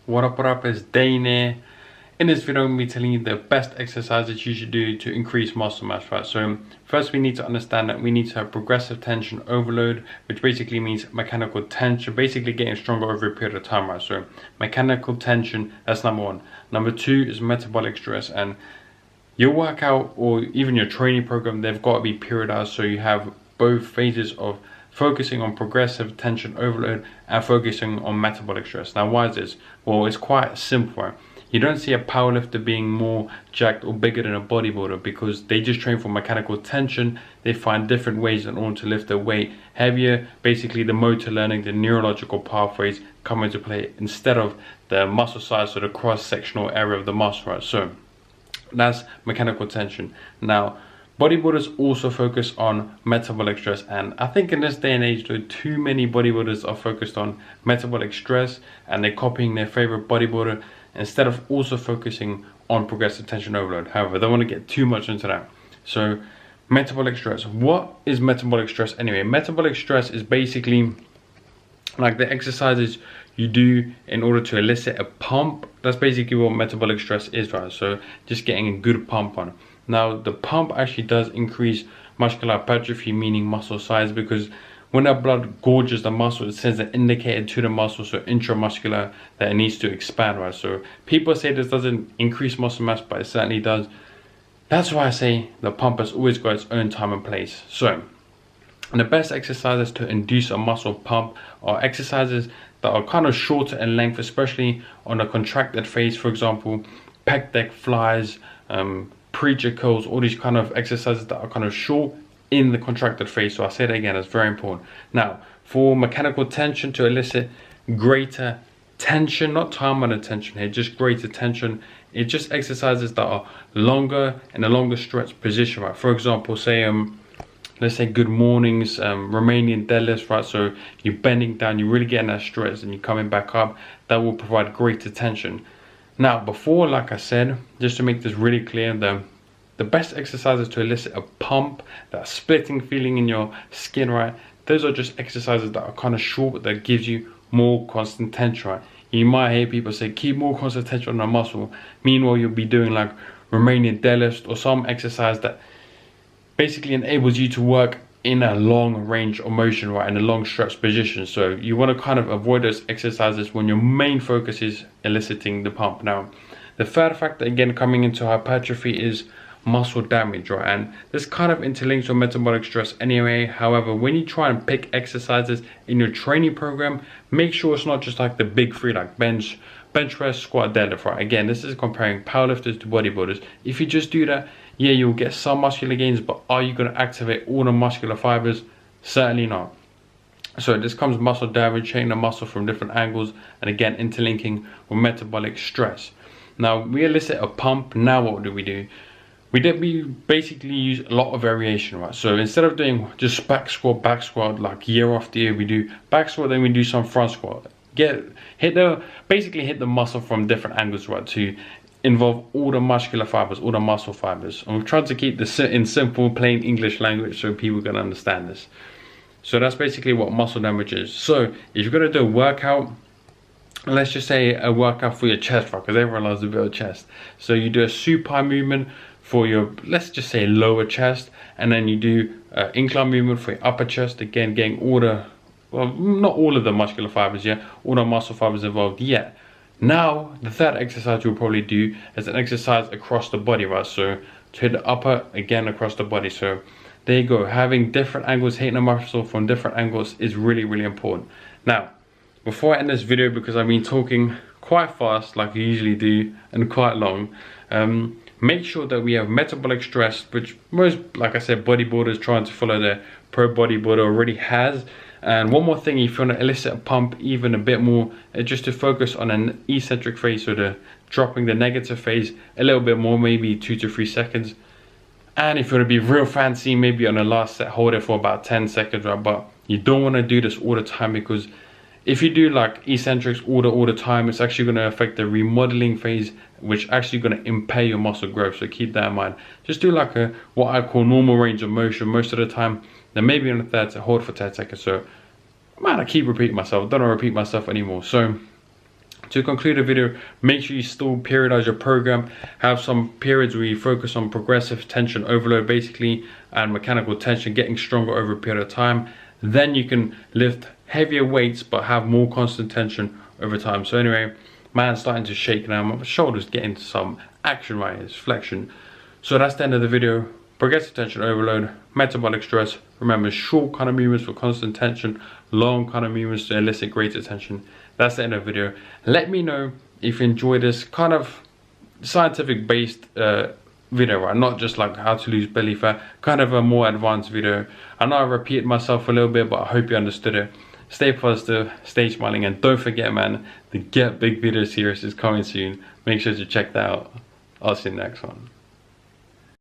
What up, is Dane here. In this video, I'm going to be telling you the best exercises you should do to increase muscle mass, right? So first we need to understand that we need to have progressive tension overload, which basically means mechanical tension, basically getting stronger over a period of time, right? So mechanical tension, that's number one. Number two is metabolic stress, and your workout or even your training program, they've got to be periodized, so you have both phases of focusing on progressive tension overload and focusing on metabolic stress. Now, why is this? Well, it's quite simple, right? You don't see a powerlifter being more jacked or bigger than a bodybuilder because they just train for mechanical tension. They find different ways in order to lift their weight heavier. Basically, the motor learning, the neurological pathways come into play instead of the muscle size or the cross-sectional area of the muscle, right? So that's mechanical tension. Now, bodybuilders also focus on metabolic stress, and I think in this day and age, though, too many bodybuilders are focused on metabolic stress and they're copying their favorite bodybuilder instead of also focusing on progressive tension overload. However, I don't want to get too much into that. So metabolic stress. What is metabolic stress anyway? Metabolic stress is basically like the exercises you do in order to elicit a pump. That's basically what metabolic stress is, right? So just getting a good pump on. Now, the pump actually does increase muscular hypertrophy, meaning muscle size, because when that blood gorges the muscle, it sends an indicator to the muscle, so intramuscular, that it needs to expand, right? So people say this doesn't increase muscle mass, but it certainly does. That's why I say the pump has always got its own time and place. So, and the best exercises to induce a muscle pump are exercises that are kind of shorter in length, especially on a contracted phase. For example, pec deck flies, preacher curls, all these kind of exercises that are kind of short in the contracted phase. So I say that again, it's very important. Now, for mechanical tension, to elicit greater tension, not time under tension here, just greater tension, it's just exercises that are longer in a longer stretch position, right? For example, say let's say good mornings, Romanian deadlifts, right? So you're bending down, you're really getting that stretch, and you're coming back up. That will provide greater tension. Now, before, like I said, just to make this really clear, the best exercises to elicit a pump, that splitting feeling in your skin, right? Those are just exercises that are kind of short, but that gives you more constant tension, right? You might hear people say, keep more constant tension on the muscle. Meanwhile, you'll be doing like Romanian deadlifts or some exercise that basically enables you to work in a long range of motion, right, in a long stretch position. So you want to kind of avoid those exercises when your main focus is eliciting the pump. Now, the third factor, again, coming into hypertrophy is muscle damage, right? And this kind of interlinks with metabolic stress anyway. However, when you try and pick exercises in your training program, make sure it's not just like the big three, like bench press, squat, deadlift, right? Again, this is comparing powerlifters to bodybuilders. If you just do that, yeah, you'll get some muscular gains, but are you going to activate all the muscular fibers? Certainly not. So this comes muscle damage, training the muscle from different angles, and again, interlinking with metabolic stress. Now, we elicit a pump. Now what do? We basically use a lot of variation, right? So instead of doing just back squat like year after year, we do back squat, then we do some front squat. Basically hit the muscle from different angles, right, to involve all the muscular fibers, all the muscle fibers. And we've tried to keep this in simple, plain English language so people can understand this. So that's basically what muscle damage is. So if you're gonna do a workout, let's just say a workout for your chest, right, because everyone loves a bit of chest. So you do a supine movement for your, let's just say, lower chest, and then you do incline movement for your upper chest, again getting all the, well, not all of the muscular fibers, yeah, all the muscle fibers involved, yeah. Now, the third exercise you'll probably do is an exercise across the body, right? So to hit the upper, again across the body. So there you go, having different angles, hitting the muscle from different angles is really, really important. Now, before I end this video, because I've been talking quite fast like I usually do and quite long, make sure that we have metabolic stress, which most, like I said, bodybuilders trying to follow their pro bodybuilder already has. And one more thing, if you want to elicit a pump even a bit more, just to focus on an eccentric phase, so the dropping the negative phase a little bit more, maybe 2 to 3 seconds. And if you want to be real fancy, maybe on the last set, hold it for about 10 seconds, right? But you don't want to do this all the time, because if you do like eccentrics all the time, it's actually going to affect the remodeling phase, which actually going to impair your muscle growth. So keep that in mind. Just do like a what I call normal range of motion most of the time. Then maybe on the third set, hold for 10 seconds. So man, I keep repeating myself. Don't want to repeat myself anymore. So To conclude the video, make sure you still periodize your program. Have some periods where you focus on progressive tension overload basically, and mechanical tension, getting stronger over a period of time. Then you can lift heavier weights but have more constant tension over time. So anyway, my hand's starting to shake now, my shoulder's getting some action right, it's flexion. So that's the end of the video. Progressive tension overload, metabolic stress. Remember, short kind of movements for constant tension, long kind of movements to elicit greater tension. That's the end of the video. Let me know if you enjoy this kind of scientific based video, right? Not just like how to lose belly fat, kind of a more advanced video. I know I repeated myself a little bit, but I hope you understood it. Stay positive, stay smiling, and don't forget, man, the Get Big video series is coming soon. Make sure to check that out. I'll see you next one.